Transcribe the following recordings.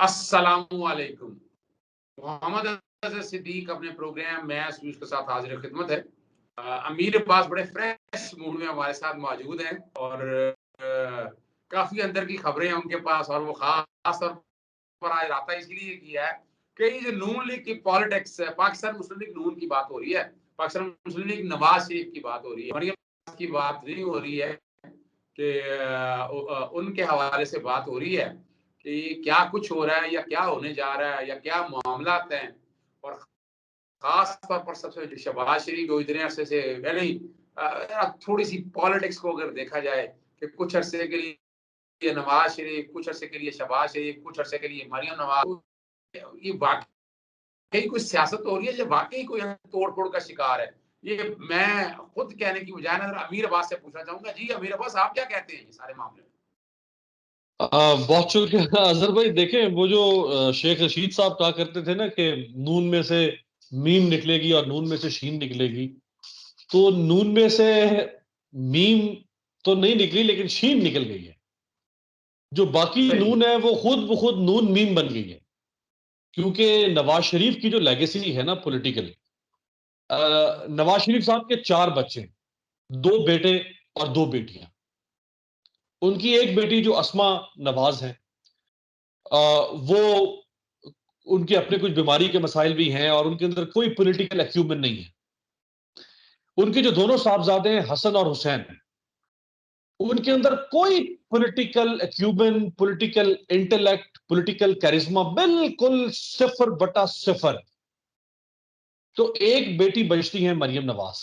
अस्सलामुअलैकुम। मोहम्मद अज़हर सिद्दीक अपने programme match news के साथ हाजिर खिदमत है। अमीर अब्बास बड़े फ्रेश मूड में हमारे साथ मौजूद हैं और काफी अंदर की खबरें हैं उनके पास, और वो खास तौर पर आज राता इसलिए किया है कि ये जो नून लीग की पॉलिटिक्स है, पाकिस्तान मुस्लिम लीग नून की बात हो रही है, पाकिस्तान मुस्लिम लीग नवाज शरीफ की बात हो रही है, मरियम की बात नहीं हो रही है कि उनके हवाले से बात हो रही है कि क्या कुछ हो रहा है या क्या होने जा रहा है या क्या मामला हैं। और खास तौर पर सबसे शहबाज शरीफ जो इतने अरसे से नहीं, थोड़ी सी पॉलिटिक्स को अगर देखा जाए कि कुछ अरसे के लिए नवाज शरीफ, कुछ अरसे के लिए शहबाज शरीफ, कुछ अरसे के लिए मरियम नवाज, ये वाकई कोई सियासत हो रही है या वाकई कोई तोड़ फोड़ का शिकार है? ये मैं खुद कहने की बजाय ना अमीर अब्बास से पूछना चाहूंगा। जी अमीर अब्बास, आप क्या कहते हैं ये सारे मामले में? बहुत शुक्रिया अजहर भाई। देखें, वो जो शेख रशीद साहब कहा करते थे ना कि नून में से मीम निकलेगी और नून में से शीन निकलेगी, तो नून में से मीम तो नहीं निकली लेकिन शीन निकल गई है। जो बाकी सही। नून है वो खुद नून मीम बन गई है, क्योंकि नवाज शरीफ की जो लेगेसी है ना पॉलिटिकल, नवाज शरीफ साहब के 4 बच्चे, 2 बेटे और 2 बेटियां। उनकी एक बेटी जो अस्मा नवाज है, वो उनके अपने कुछ बीमारी के मसाइल भी हैं और उनके अंदर कोई पॉलिटिकल अक्यूमेंट नहीं है। उनके जो दोनों साहबजादे हैं हसन और हुसैन, उनके अंदर कोई political acumen, political intellect, political charisma बिल्कुल 0/0। तो एक बेटी बचती है मरियम नवाज।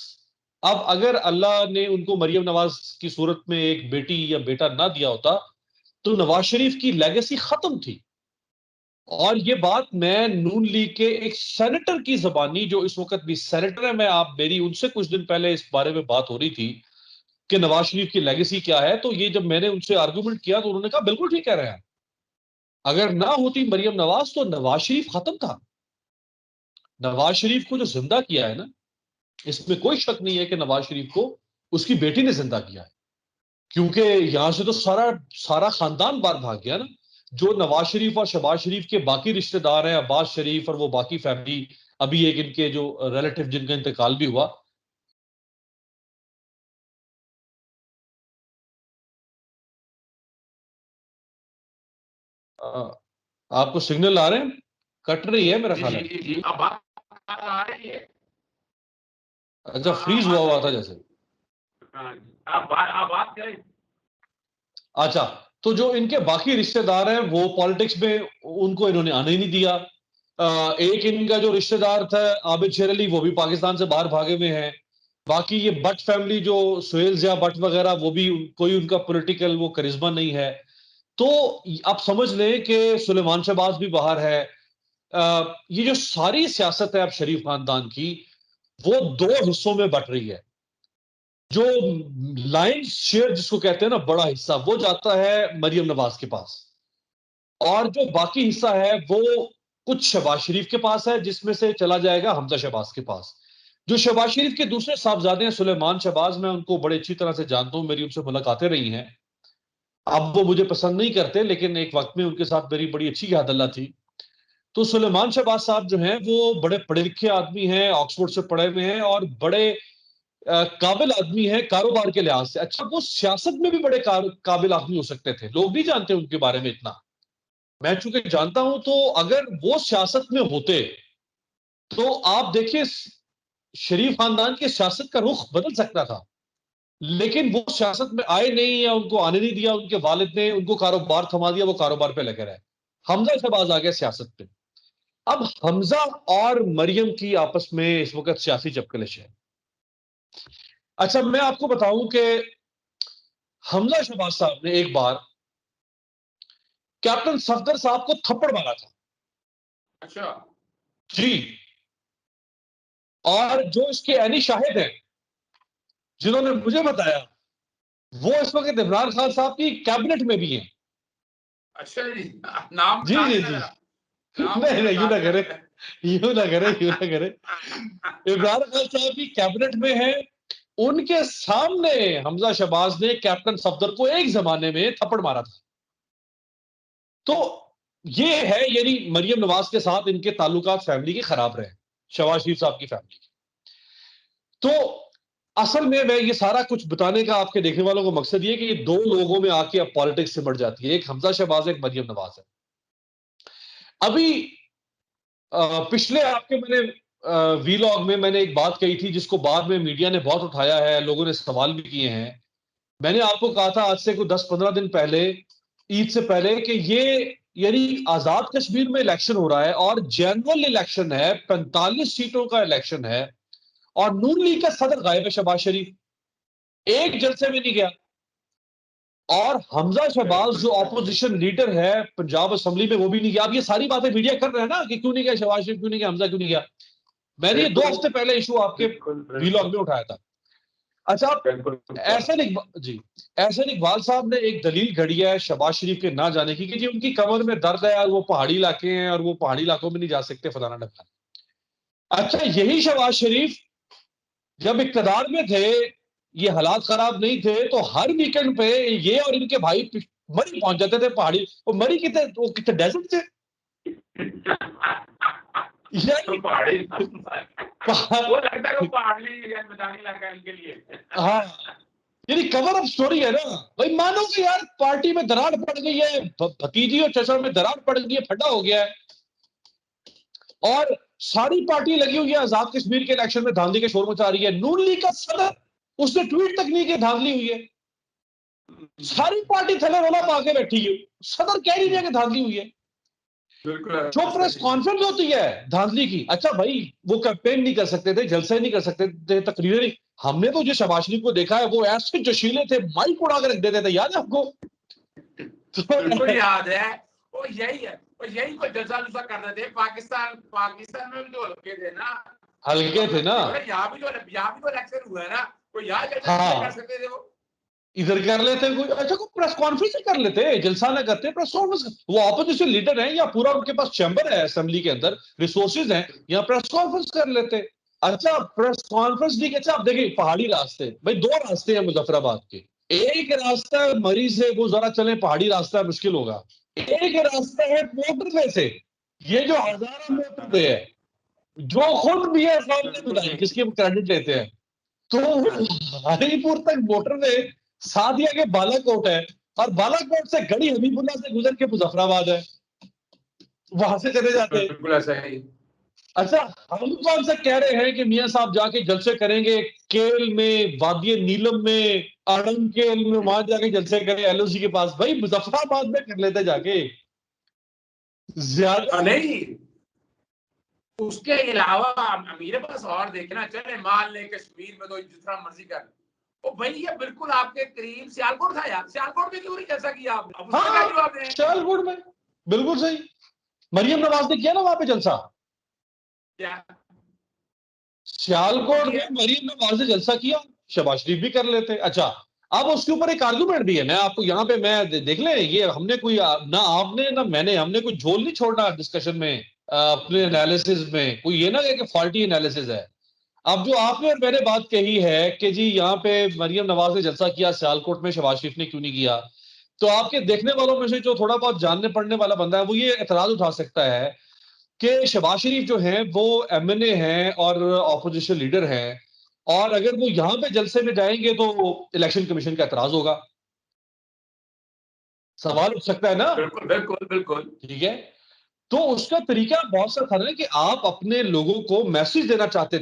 अब अगर अल्लाह ने उनको मरियम नवाज की सूरत में एक बेटी या बेटा ना दिया होता तो नवाज शरीफ की लेगेसी खत्म थी। और ये बात मैं नून लीग के एक सेनेटर की जबानी, जो इस वक्त भी सेनेटर है, मैं आप मेरी उनसे कुछ दिन पहले इस बारे में बात हो रही थी कि नवाज शरीफ की लेगेसी क्या है, तो ये जब मैंने उनसे आर्गुमेंट किया तो उन्होंने कहा बिल्कुल ठीक कह रहे हैं, अगर ना होती मरियम नवाज तो नवाज शरीफ खत्म था। नवाज शरीफ को जो जिंदा किया है ना, इसमें कोई शक नहीं है कि नवाज शरीफ को उसकी बेटी ने जिंदा किया है, क्योंकि यहां से तो सारा सारा खानदान बाहर भाग गया ना। जो नवाज शरीफ और शहबाज शरीफ के बाकी रिश्तेदार हैं, अब्बास शरीफ और वो बाकी फैमिली, अभी एक इनके जो रिलेटिव जिनका इंतकाल भी हुआ। आपको सिग्नल आ रहे हैं? कट रही है मेरा जी ख्याल जी है। जी जी, अब बात आ रही है। अच्छा, हाँ फ्रीज हुआ बात आ हुआ रही था है। जैसे। हाँ, आप बात करें। अच्छा, तो जो इनके बाकी रिश्तेदार हैं वो पॉलिटिक्स में उनको इन्होंने आने ही नहीं दिया। एक इनका जो रिश्तेदार था आबिद शेर अली, वो भी पाकिस्तान से बाहर भागे हुए हैं। बाकी ये बट फैमिली जो सुहेल जिया बट वगैरह, वो भी कोई उनका पॉलिटिकल वो करिश्मा नहीं है। तो आप समझ लें कि सुलेमान शहबाज भी बाहर है। ये जो सारी सियासत है अब शरीफ खानदान की, वो 2 हिस्सों में बट रही है। जो लाइन शेयर जिसको कहते हैं ना, बड़ा हिस्सा वो जाता है मरियम नवाज के पास, और जो बाकी हिस्सा है वो कुछ शहबाज शरीफ के पास है, जिसमें से चला जाएगा हमजा शहबाज के पास। जो शहबाज शरीफ के दूसरे साहबजादे हैं सुलेमान शहबाज, मैं उनको बड़े अच्छी तरह से जानता हूं, मेरी उनसे मुलाकातें रही हैं। अब वो मुझे पसंद नहीं करते, लेकिन एक वक्त में उनके साथ मेरी बड़ी अच्छी यादल्ला थी। तो सुलेमान शहबाज साहब जो हैं वो बड़े पढ़े लिखे आदमी हैं, ऑक्सफोर्ड से पढ़े हुए हैं और बड़े काबिल आदमी है कारोबार के लिहाज से। अच्छा, वो सियासत में भी बड़े काबिल आदमी हो सकते थे, लोग नहीं जानते उनके बारे में इतना। मैं चूंकि जानता हूं, तो अगर वो सियासत में होते तो आप देखिए शरीफ खानदान की सियासत का रुख बदल सकता था। लेकिन वो सियासत में आए नहीं, या उनको आने नहीं दिया, उनके वालिद ने उनको कारोबार थमा दिया, वो कारोबार पे लगे रहे। हमजा शहबाज आ गया सियासत पे। अब हमजा और मरियम की आपस में इस वक्त सियासी चपकलिश है। अच्छा, मैं आपको बताऊं कि हमजा शहबाज साहब ने एक बार कैप्टन सफदर साहब को थप्पड़ मारा था। अच्छा। जी। और जो इसके ऐनी शाहिद हैं, जिन्होंने मुझे बताया, वो इस वक्त इमरान खान साहब की कैबिनेट में भी हैं। अच्छा जी, नाम जी बता जी देना जी। जरा, नाम नहीं मुझे नहीं, यूं बता ना देना। करे, यूं ना करे, यूं ना करे। इमरान खान साहब भी कैबिनेट में है। उनके सामने हमजा शहबाज ने कैप्टन सफदर को एक जमाने में थप्पड़ मारा था। तो ये है, यानी मरियम नवाज के साथ इनके ताल्लुकात फैमिली के खराब रहे, शहबाज शरीफ साहब की फैमिली के। तो असल में मैं ये सारा कुछ बताने का आपके देखने वालों को मकसद ये कि ये दो लोगों में आके अब पॉलिटिक्स सिमट जाती है, एक हमजा शहबाज है, एक मरियम नवाज है। अभी पिछले आपके मैंने वीलॉग में मैंने एक बात कही थी जिसको बाद में मीडिया ने बहुत उठाया है, लोगों ने सवाल भी किए हैं। मैंने आपको कहा था आज से कुछ 10-15 दिन पहले, ईद से पहले, कि ये यानी आजाद कश्मीर में इलेक्शन हो रहा है और जनरल इलेक्शन है, 45 सीटों का इलेक्शन है, और नून लीग का सदर गायब है शहबाज शरीफ, एक जलसे में नहीं गया। और हमजा शहबाज जो ऑपोजिशन लीडर है पंजाब असेंबली में, वो भी नहीं गया। अब ये सारी बातें मीडिया कर रहे हैं ना कि क्यों नहीं गया शहबाज शरीफ, क्यों नहीं गया हमजा, क्यों नहीं गया। मैंने ये 2 हफ्ते पहले इशू आपके वीलॉग में उठाया था। अच्छा, एहसन इकबाल जी, एहसन इकबाल साहब ने एक दलील घड़ी है शहबाज शरीफ के ना जाने की कि जी उनकी कमर में दर्द है और वो पहाड़ी इलाके हैं और वो पहाड़ी इलाकों में नहीं जा सकते, फलाना ढकाना। अच्छा, यही शहबाज शरीफ जब इक्तदार में थे, ये हालात खराब नहीं थे, तो हर वीकेंड पे ये और इनके भाई मरी पहुंच जाते थे पहाड़ी। वो मरी कितने, वो कितने डेजर्ट थे यानी पहाड़ी वो लगता है वो पहाड़ी मैदानी इलाका है इनके लिए। हाँ, यानी कवर अप स्टोरी है ना भाई। मानो कि यार पार्टी में दरार पड़ गई है, भतीजी और चचा में दरार पड़ गई है, फटा हो गया है, और सारी पार्टी लगी हुई है आजाद कश्मीर के इलेक्शन में धांधली के शोर मचा रही है। नून लीग का सदर, उसने ट्वीट तक नहीं किया, धांधली हुई है। सारी पार्टी थले रोला पा के बैठी है, सदर कह नहीं दिया कि धांधली हुई है। जो प्रेस कॉन्फ्रेंस होती है धांधली की, अच्छा भाई वो कैंपेन नहीं कर सकते थे, जलसे नहीं कर सकते थे, तकरीरें नहीं। हमने तो जो शहबाज शरीफ को देखा है वो ऐसे जोशीले थे, माइक उड़ा के रख देते थे, याद है आपको? बिल्कुल याद है। वो यही है, वो यही को जलसा कर रहे थे। पाकिस्तान में भी जो हल्के थे ना, हल्के थे ना, यहाँ भी तो इलेक्शन हुआ है ना, कोई यहाँ जलसा कर सकते थे, वो इधर कर लेते कोई। अच्छा, कोई प्रेस कॉन्फ्रेंस ही कर लेते, जलसा ना करते, प्रेस कॉन्फ्रेंस। वो ऑपोजिशन लीडर है या पूरा उनके पास चैम्बर है असेंबली के अंदर, रिसोर्सेज हैं, या प्रेस कॉन्फ्रेंस कर लेते। अच्छा, प्रेस कॉन्फ्रेंस नहीं। अच्छा, आप देखिए पहाड़ी रास्ते, भाई 2 रास्ते हैं मुजफ्फराबाद के। एक रास्ता मरी से वो जरा चले, पहाड़ी रास्ता मुश्किल होगा। एक रास्ता है मोटरवे से, ये जो हजारों मोटरवे है, जो खुद भी है सामने बनाई, जिसकी हम क्रेडिट लेते हैं। तो हरीपुर तक मोटरवे, सादिया के बालाकोट है, और बालाकोट से गड़ी हबीबुल्ला से गुजर के मुजफ्फराबाद है, वहां से चले जाते हैं। बिल्कुल ऐसा है। अच्छा, हम कौन सा कह रहे हैं कि मियां साहब जाके जलसे करेंगे केल में, वादिय नीलम में, अड़ंग केल में, वहां जाके जलसे करें एलओसी के पास। भाई मुजफ्फराबाद में कर लेते जाके ज्यादा। नहीं, उसके अलावा मेरे पास और देखना, चले मान ले कश्मीर में तो जितना मर्जी कर, ओ भाई ये बिल्कुल आपके करीब सियालकोट था यार, सियालकोट में क्यों नहीं जैसा किया आपने? अब उसका क्या जवाब दें? सियालकोट में बिल्कुल सही, मरियम नवाज ने किया ना वहां पे जलसा, क्या सियालकोट में मरियम नवाज ने जलसा किया, शहबाज शरीफ भी कर लेते। अच्छा, अब उसके ऊपर एक आर्गुमेंट भी है, मैं आपको यहाँ पे मैं देख ले, ये हमने कोई ना आपने ना मैंने, हमने कोई झोल नहीं छोड़ना डिस्कशन में, अपने एनालिसिस में कोई ये ना कि फॉल्टी एनालिसिस है। अब जो आपने और मैंने बात कही है कि जी यहाँ पे मरियम नवाज ने जलसा किया सियालकोट में, शहबाज शरीफ ने क्यों नहीं किया, तो आपके देखने वालों में से जो थोड़ा बहुत जानने पढ़ने वाला बंदा है वो ये एतराज उठा सकता है कि शहबाज शरीफ जो हैं वो एमएनए हैं और ऑपोजिशन लीडर हैं, और अगर वो यहां पे जलसे में जाएंगे तो इलेक्शन कमीशन का एतराज होगा। सवाल उठ सकता है ना? बिल्कुल बिल्कुल बिल्कुल। ठीक है, तो उसका तरीका बहुत सा था ना कि आप अपने लोगों को मैसेज देना चाहते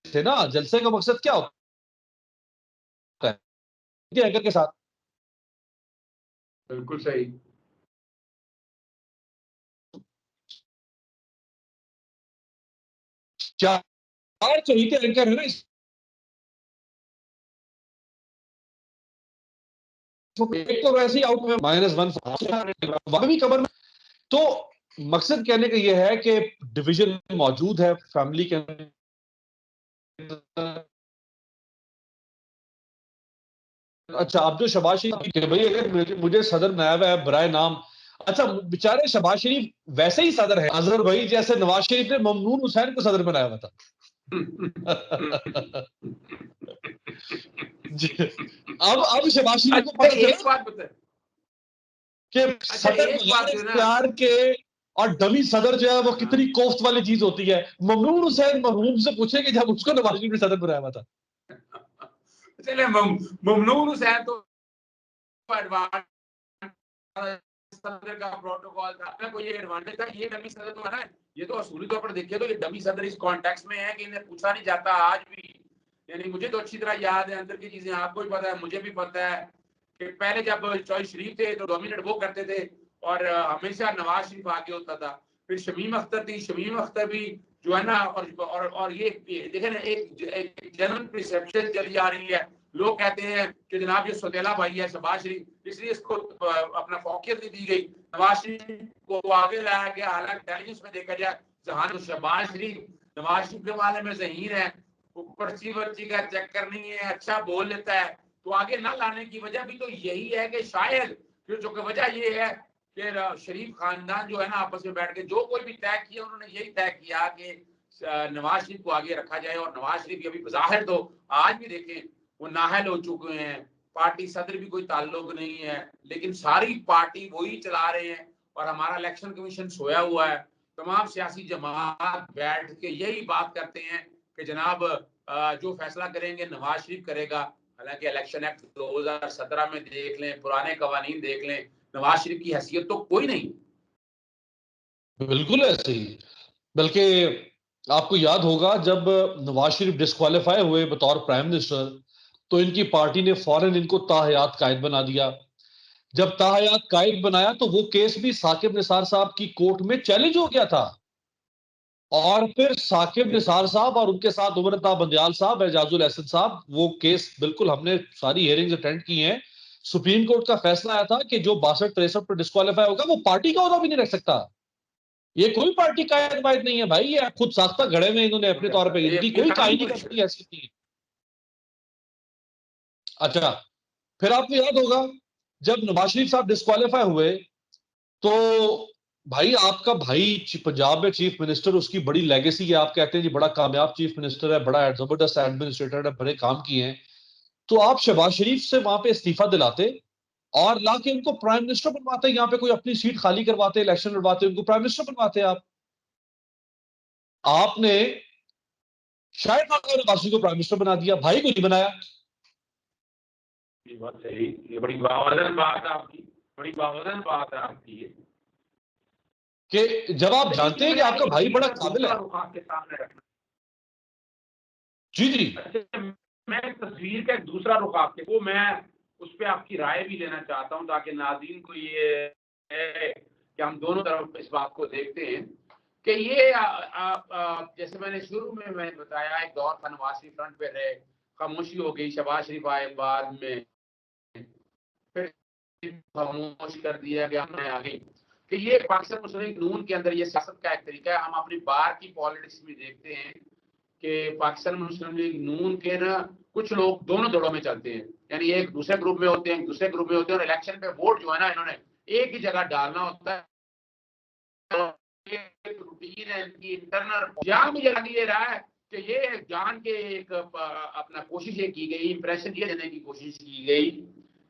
थे ना, जलसे का मकसद क्या होता है एंकर के साथ। बिल्कुल सही। चार चहीते एंकर है ना, एक तो वैसे ही आउट में -1 वहां भी कवर में। तो मकसद कहने का यह है कि डिवीजन मौजूद है फैमिली के अंदर। अच्छा, अब जो शहबाज शरीफ भाई, अगर मुझे सदर बनाया हुआ है बराए नाम, अच्छा बेचारे शहबाज शरीफ वैसे ही सदर है अजहर भाई, जैसे नवाज शरीफ ने ममनून हुसैन को सदर बनाया हुआ था। अब शहबाज शरीफ को पता एक चला बात बता कि अच्छा सदर एक बात बगैर जो है ना इख्तियार के और डमी सदर जो है वो हाँ, कितनी कोफ्त वाली चीज होती है। ममनून हुसैन मरहूम से पूछे कि जब उसको नवाज शरीफ ने सदर बनाया हुआ था। चले ममनून हुसैन तो एडवांस सदर का प्रोटोकॉल था, कोई एडवांटेज था, ये डमी सदर तो है ना, ये तो असूली तौर पर देखिए तो ये डमी सदर इस कॉन्टेक्स्ट में है कि इन्हें पूछा नहीं जाता आज भी। यानी मुझे तो अच्छी तरह याद है, अंदर की चीजें आपको भी पता है, मुझे भी पता है कि पहले जब चॉइस शरीफ थे तो डोमिनेट वो करते थे और हमेशा नवाज शरीफ आगे होता था। फिर शमीम अख्तर थी, शमीम अख्तर भी जो है ना, और ये देखें ना, एक जनरल परसेप्शन चली आ रही है। लोग कहते हैं कि जनाब ये सौतेला भाई है शहबाज शरीफ, इसलिए इसको अपना फौकियत नहीं दी गई, नवाज शरीफ को आगे लाया गया। हालांकि इंटेलिजेंस में देखा जाए जहां तो शहबाज शरीफ नवाज शरीफ के वाले में जहीर है, पर्ची वर्ची का चक्कर नहीं है, अच्छा बोल लेता है, तो आगे ना लाने की वजह भी तो यही है कि शायद जो वजह ये है कि शरीफ खानदान जो है ना आपस में बैठ के जो कोई भी तय किया, उन्होंने यही तय किया कि नवाज शरीफ को आगे रखा जाए। और नवाज शरीफ अभी बज़ाहिर तो आज भी देखें वो नाहल हो चुके हैं, पार्टी सदर भी कोई ताल्लुक नहीं है, लेकिन सारी पार्टी वही चला रहे हैं। और हमारा इलेक्शन कमीशन सोया हुआ है, तमाम सियासी जमात बैठ के यही बात करते हैं कि जनाब जो फैसला करेंगे नवाज शरीफ करेगा। हालांकि इलेक्शन एक्ट 2017 में देख लें, पुराने कवानीन देख लें, नवाज शरीफ की हैसियत तो कोई नहीं। बिल्कुल ऐसे ही। बल्कि आपको याद होगा जब नवाज शरीफ डिस्क्वालीफाई हुए बतौर प्राइम मिनिस्टर, तो इनकी पार्टी ने फौरन इनको ताहयात कायद बना दिया। जब ताहयात कायद बनाया तो वो केस भी साकिब निसार साहब की कोर्ट में चैलेंज हो गया था। और फिर साकिब निसार साहब और उनके साथ उमर अता बंदयाल साहब, एजाजुल एहसन साहब, वो केस बिल्कुल हमने सारी हियरिंग्स अटेंड की हैं। सुप्रीम कोर्ट का फैसला आया था कि जो 62-63 पर डिस्क्वालीफाई होगा वो पार्टी का ओहदा भी नहीं रख सकता। ये कोई पार्टी कायद वायद नहीं है भाई, ये खुद साख्ता गढ़े में इन्होंने अपने तौर पे, इनकी कोई कायदी का कोई हैसियत नहीं है। अच्छा, फिर आपको याद होगा जब नवाज शरीफ साहब डिस्क्वालीफाई हुए तो भाई आपका भाई पंजाब में चीफ मिनिस्टर, उसकी बड़ी लेगेसी है, आप कहते हैं जी बड़ा कामयाब चीफ मिनिस्टर है, बड़ा जबरदस्त एडमिनिस्ट्रेटर है, बड़े काम किए हैं, तो आप शहबाज शरीफ से वहां पे इस्तीफा दिलाते और लाके उनको प्राइम मिनिस्टर बनवाते, यहाँ पे कोई अपनी सीट खाली करवाते, इलेक्शन लड़वाते, उनको प्राइम मिनिस्टर बनवाते। आपने शायद अगर नवाज को प्राइम मिनिस्टर बना दिया, भाई को नहीं बनाया। ये बात सही, ये बड़ी बावजन बात है आपकी, बड़ी बावजन बात है आपकी ये, कि जब आप जानते हैं कि आपका भाई बड़ा काबिल है। आपके सामने रखना। जी जी। अच्छा, मैं तस्वीर का एक दूसरा रुख आपके वो मैं उस पर आपकी राय भी लेना चाहता हूँ, ताकि नाज़रीन को ये है कि हम दोनों तरफ इस बात को देखते हैं कि ये जैसे मैंने शुरू में मैंने बताया, एक दौर था नवाज शरीफ फ्रंट पे रहे, खामोशी हो गई, शहबाज शरीफ आए बाद में, फिर खामोश कर दिया गया, मैं आ गई कि ये पाकिस्तान मुस्लिम लीग नून के अंदर ये सियासत का एक तरीका है। हम अपनी बाहर की पॉलिटिक्स में देखते हैं कि पाकिस्तान मुस्लिम लीग नून के ना कुछ लोग दोनों दौड़ों में चलते हैं, यानी एक दूसरे ग्रुप में होते हैं, दूसरे ग्रुप में होते हैं, और इलेक्शन पे वोट जो है ना इन्होंने एक ही जगह डालना होता है। एक रूटीन है इनकी इंटरनल। यहाँ मुझे लग ये रहा है कि ये जान के एक अपना कोशिश ये की गई, इंप्रेशन ये देने की कोशिश की गई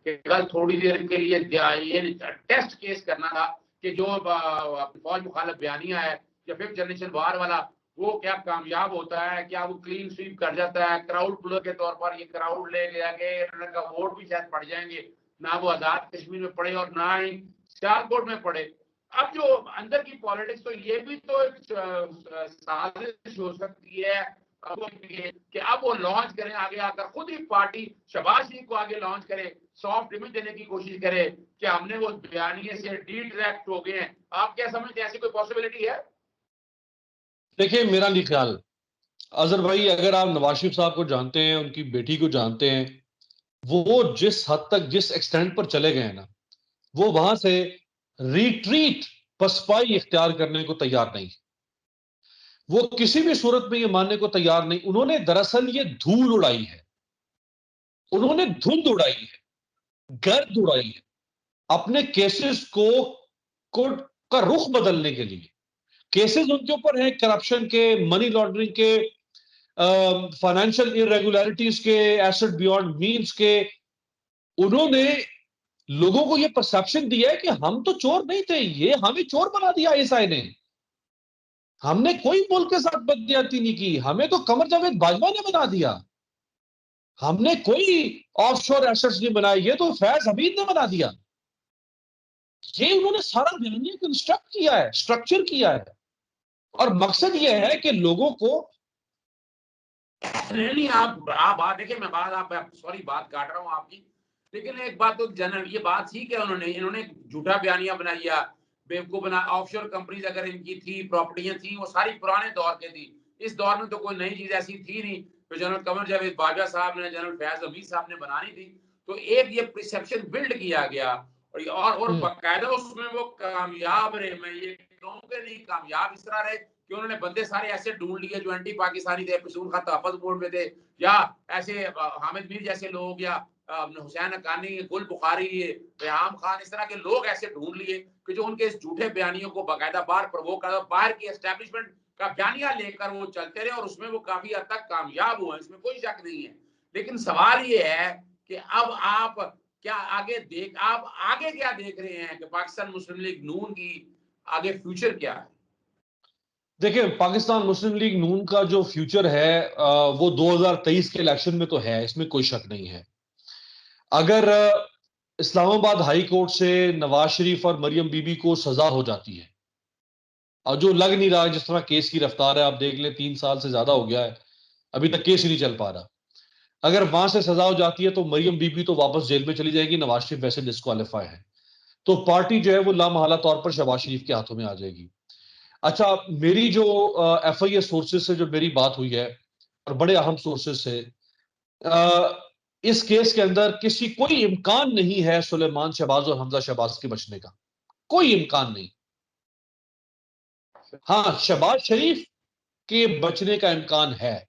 कि कल थोड़ी देर के लिए ये टेस्ट केस करना था कि जो फौज मुखालिफ बयानिया है या फिफ्थ जनरेशन वार वाला, वो क्या कामयाब होता है, क्या वो क्लीन स्वीप कर जाता है। क्राउड पुलर के तौर पर ये क्राउड ले गया कि वोट भी शायद पड़ जाएंगे, ना वो आजाद कश्मीर में पड़े और ना ही सियालकोट में पड़े। अब जो अंदर की पॉलिटिक्स, तो ये भी तो एक साजिश हो सकती है कि अब वो लॉन्च करें आगे आकर, खुद ही पार्टी शहबाज शरीफ को आगे लॉन्च करे, सॉफ्ट इमेज देने की कोशिश करे कि हमने वो बयानिए से डिट्रैक्ट हो गए हैं। आप क्या समझते हैं, ऐसी कोई पॉसिबिलिटी है? देखिए मेरा नहीं ख्याल। अजहर भाई, अगर आप नवाज शरीफ साहब को जानते हैं, उनकी बेटी को जानते हैं, वो जिस हद तक, जिस एक्सटेंट पर चले गए हैं ना, वो वहां से रिट्रीट, पसपाई इख्तियार करने को तैयार नहीं। वो किसी भी सूरत में ये मानने को तैयार नहीं। उन्होंने दरअसल ये धूल उड़ाई है, उन्होंने धुंध उड़ाई है, गर्द उड़ाई है अपने केसेस को का रुख बदलने के लिए। केसेस उनके ऊपर हैं करप्शन के, मनी लॉन्ड्रिंग के, फाइनेंशियल इरेगुलरिटीज के, एसेट बियॉन्ड मींस के, उन्होंने लोगों को यह परसेप्शन दिया है कि हम तो चोर नहीं थे, ये हमें चोर बना दिया आईएसआई ने। हमने कोई मुल्क के साथ बदज्यादती नहीं की, हमें तो कमर जावेद बाजवा ने बना दिया। हमने कोई ऑफशोर एसेट्स नहीं बनाए, ये तो फैज हमीद ने बना दिया। ये उन्होंने सारा बयानिया कंस्ट्रक्ट किया है, स्ट्रक्चर किया है, और मकसद ये है कि लोगों को नहीं आप बात देखिए, मैं बात आप सॉरी बात काट रहा हूँ आपकी, लेकिन एक बात तो जनरल ये बात ठीक है, इन्होंने झूठा बयानिया बनाया, बेवकूफ बना। ऑफशोर कंपनीज अगर इनकी थी, प्रॉपर्टियां थी, वो सारी पुराने दौर की थी। इस दौर में तो कोई नई चीज ऐसी थी नहीं तो जनरल कमर जावेद बाजवा साहब ने, जनरल फैज हमीद साहब ने बनानी थी। तो एक ये परसेप्शन बिल्ड किया गया, और बाकायदा उसमें वो कामयाब रहे। मैं ये कहूँ कि नहीं, कामयाब इस तरह रहे कि उन्होंने बंदे सारे ऐसे ढूंढ लिए जो एंटी पाकिस्तानी थे, पसून खान तहफ़्फ़ुज़ बोर्ड में थे, या ऐसे हामिद मीर जैसे लोग, या हुसैन हक्कानी, गुल बुखारी, रेहाम खान, इस तरह के लोग ऐसे ढूंढ लिए कि जो उनके इस झूठे बयानियों को बाकायदा बाहर प्रवोक कर, बाहर की एस्टेब्लिशमेंट का बयानिया लेकर वो चलते रहे, और उसमें वो काफी हद तक कामयाब हुए, इसमें कोई शक नहीं है। लेकिन सवाल ये है कि अब आप क्या आगे क्या देख रहे हैं कि पाकिस्तान मुस्लिम लीग नून की आगे फ्यूचर क्या है? देखिए, पाकिस्तान मुस्लिम लीग नून का जो फ्यूचर है वो 2023 के इलेक्शन में तो है, इसमें कोई शक नहीं है। अगर इस्लामाबाद हाई कोर्ट से नवाज शरीफ और मरियम बीबी को सजा हो जाती है, और जो लग नहीं रहा है, जिस तरह केस की रफ्तार है, आप देख ले 3 साल से ज्यादा हो गया है, अभी तक केस ही नहीं चल पा रहा। अगर वहां से सजा हो जाती है तो मरियम बीबी तो वापस जेल में चली जाएगी, नवाज शरीफ वैसे डिस्क्वालीफाई है, तो पार्टी जो है वो लामहला तौर पर शहबाज शरीफ के हाथों में आ जाएगी। अच्छा, मेरी जो FIA सोर्सेज से जो मेरी बात हुई है, और बड़े अहम सोर्सेज से, इस केस के अंदर कोई इम्कान नहीं है सुलेमान शहबाज और हमजा शहबाज के बचने का, कोई इम्कान नहीं। हाँ, शहबाज शरीफ के बचने का इम्कान है।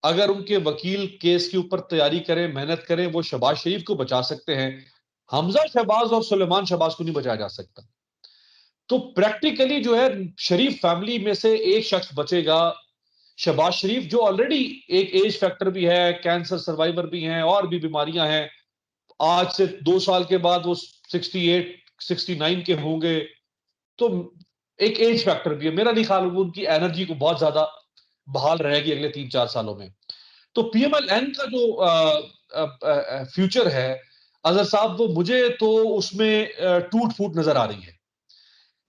अगर उनके वकील केस के ऊपर तैयारी करें, मेहनत करें, वो शहबाज शरीफ को बचा सकते हैं। हमजा शहबाज और सुलेमान शहबाज को नहीं बचाया जा सकता। तो प्रैक्टिकली जो है, शरीफ फैमिली में से एक शख्स बचेगा, शहबाज शरीफ, जो ऑलरेडी एक एज फैक्टर भी है, कैंसर सर्वाइवर भी हैं, और भी बीमारियां हैं। आज से 2 साल के बाद वो 68 69 के होंगे, तो एक एज फैक्टर भी है। मेरा नहीं ख्याल वो उनकी एनर्जी को बहुत ज्यादा बहाल रहेगी अगले 3-4 सालों में। तो PMLN का जो फ्यूचर है अजहर साहब, वो मुझे तो उसमें टूट फूट नजर आ रही है।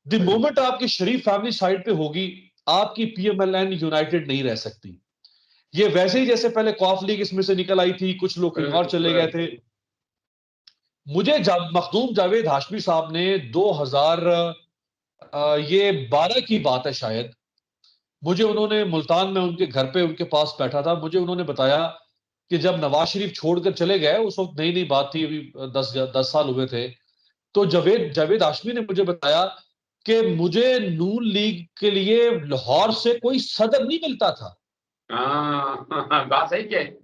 द मोमेंट आपकी शरीफ फैमिली साइड पे होगी, आपकी PMLN यूनाइटेड नहीं रह सकती। ये वैसे ही जैसे पहले कौफ लीग इसमें से निकल आई थी, कुछ लोग कहीं और चले गए थे। मुझे मखदूम जावेद हाशमी साहब ने 2012 की बात है शायद, मुझे उन्होंने मुल्तान में उनके घर पे उनके पास बैठा था, मुझे उन्होंने बताया कि जब नवाज शरीफ छोड़कर चले गए, उस वक्त नई नई बात थी, अभी 10 साल हुए थे, तो जावेद हाशमी ने मुझे बताया कि मुझे नून लीग के लिए लाहौर से कोई सदर नहीं मिलता था। बात सही है,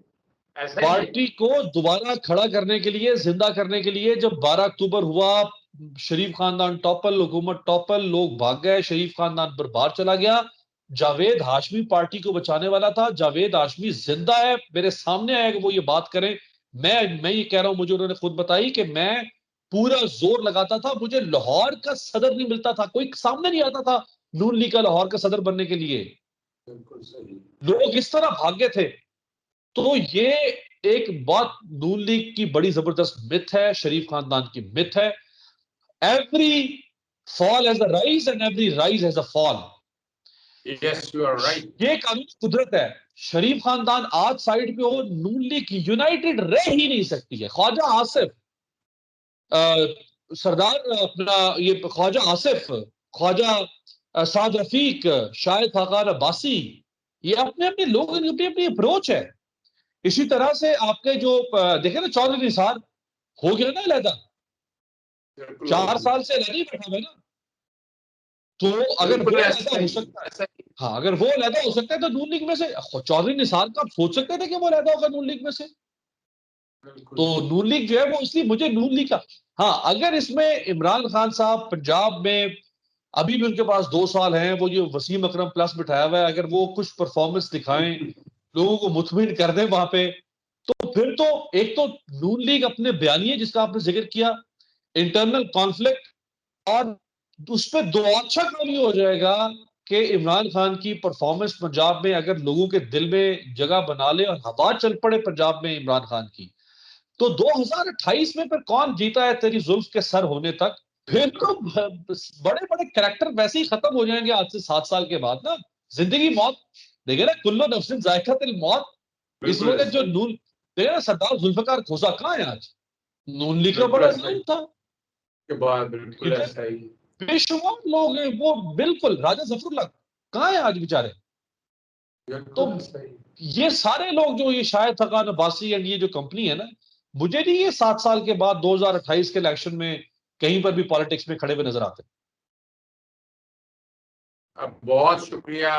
ऐसा ही है। पार्टी को दोबारा खड़ा करने के लिए, जिंदा करने के लिए, जब 12 अक्टूबर हुआ, शरीफ खानदान टॉपल, हुकूमत टॉपल, लोग भाग गए, शरीफ खानदान पर बाहर चला गया, जावेद हाशमी पार्टी को बचाने वाला था। जावेद हाशमी जिंदा है, मेरे सामने आया कि वो ये बात करें। मैं ये कह रहा हूं, मुझे उन्होंने खुद बताई कि मैं पूरा जोर लगाता था, मुझे लाहौर का सदर नहीं मिलता था, कोई सामने नहीं आता था नून लीग का लाहौर का सदर बनने के लिए। बिल्कुल सही। लोग इस तरह भाग्य थे। तो ये एक बहुत नून लीग की बड़ी जबरदस्त मिथ है, शरीफ खानदान की मिथ है। Every fall has a rise and every rise has a fall. Yes, you are right. ये कानून कुदरत है। शरीफ खानदान आज साइड पे हो, नून लीग यूनाइटेड रह ही नहीं सकती है। ख्वाजा आसिफ, सरदार अपना ये ख्वाजा आसिफ, ख्वाजा साद रफीक, शाहिद खाकान अब्बासी, ये अपने अपने लोग, इनकी अपनी अपनी अप्रोच है। इसी तरह से आपके जो देखे ना, चौधरी निसार हो गया ना अलहदा, 4 साल से अलहदा ही बैठा हुआ है ना। तो अगर वो अलहदा हो सकता है, हाँ, अगर वो अलहदा हो सकता है तो नून लीग में से चौधरी निसार का आप सोच सकते थे कि वो अलहदा होगा नून लीग में से। तो नून लीग जो है वो, इसलिए मुझे नून लीग का, हाँ, अगर इसमें इमरान खान साहब पंजाब में, अभी भी उनके पास 2 साल हैं, वो जो वसीम अकरम प्लस बिठाया हुआ है, अगर वो कुछ परफॉर्मेंस दिखाएं, लोगों को मुतमिन कर दे वहां पे, तो फिर तो एक तो नून लीग अपने बयानिए जिसका आपने जिक्र किया, इंटरनल कॉन्फ्लिक्ट, और उस पर दो अच्छा काम ये हो जाएगा कि इमरान खान की परफॉर्मेंस पंजाब में अगर लोगों के दिल में जगह बना ले और हवा चल पड़े पंजाब में इमरान खान की, तो 2028 में फिर कौन जीता है तेरी जुल्फ के सर होने तक, फिर तो बड़े बड़े कैरेक्टर वैसे ही खत्म हो जाएंगे आज से 7 साल के बाद ना। जिंदगी मौत देखे ना, कुल्लो नफ्सिन जायकातुल मौत। इस बिल्कुल वक्त जो नून देखे ना, सरदार जुल्फकार खोसा कहाँ है आज? नून लीग का बिल्कुल बड़ा ऐसा ही जाम था। के बाद, बिल्कुल कितने ऐसा ही। बेशुमार लोग हैं वो, बिल्कुल राजा जफरुल्लाह कहाँ है आज बेचारे? तो बिल्कुल ऐसा ही। ये सारे लोग जो ये शायद थकान अब्बासी एंड ये जो कंपनी है ना, मुझे नहीं ये 7 साल के बाद 2028 के इलेक्शन में कहीं पर भी पॉलिटिक्स में खड़े हुए नजर आते। अब बहुत शुक्रिया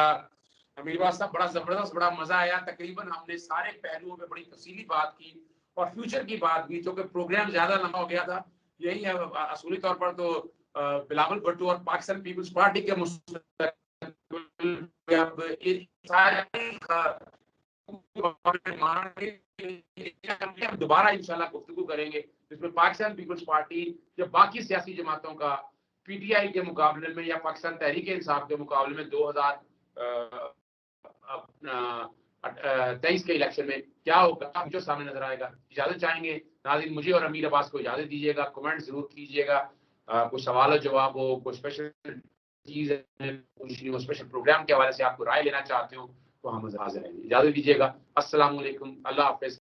अमीर बात साहब, बड़ा जबरदस्त, बड़ा मजा आया। तकरीबन हमने सारे पहलुओं पे बड़ी तफसीली बात की और फ्यूचर की बात भी, जो कि प्रोग्राम ज्यादा लंबा हो गया था। यही है असूली तौर पर तो बिलावल भुट्टो और पाकिस्तान पीपल्स पार्टी के हम दोबारा इंशाल्लाह गुफ्तगू करेंगे, जिसमें पाकिस्तान पीपल्स पार्टी या बाकी सियासी जमातों का पीटीआई के मुकाबले में या पाकिस्तान तहरीक इंसाफ के मुकाबले में 2023 के इलेक्शन में क्या होगा, जो सामने नजर आएगा। इजाजत चाहेंगे नाज़रीन, मुझे और अमीर अब्बास को इजाजत दीजिएगा। कमेंट जरूर कीजिएगा, कुछ सवाल जवाब हो, कोई स्पेशल चीज कुछ स्पेशल प्रोग्राम के हवाले से आपको राय लेना चाहते हो तो हम हाजिर हैं। इजाजत दीजिएगा। अस्सलाम वालेकुम, अल्लाह हाफिज।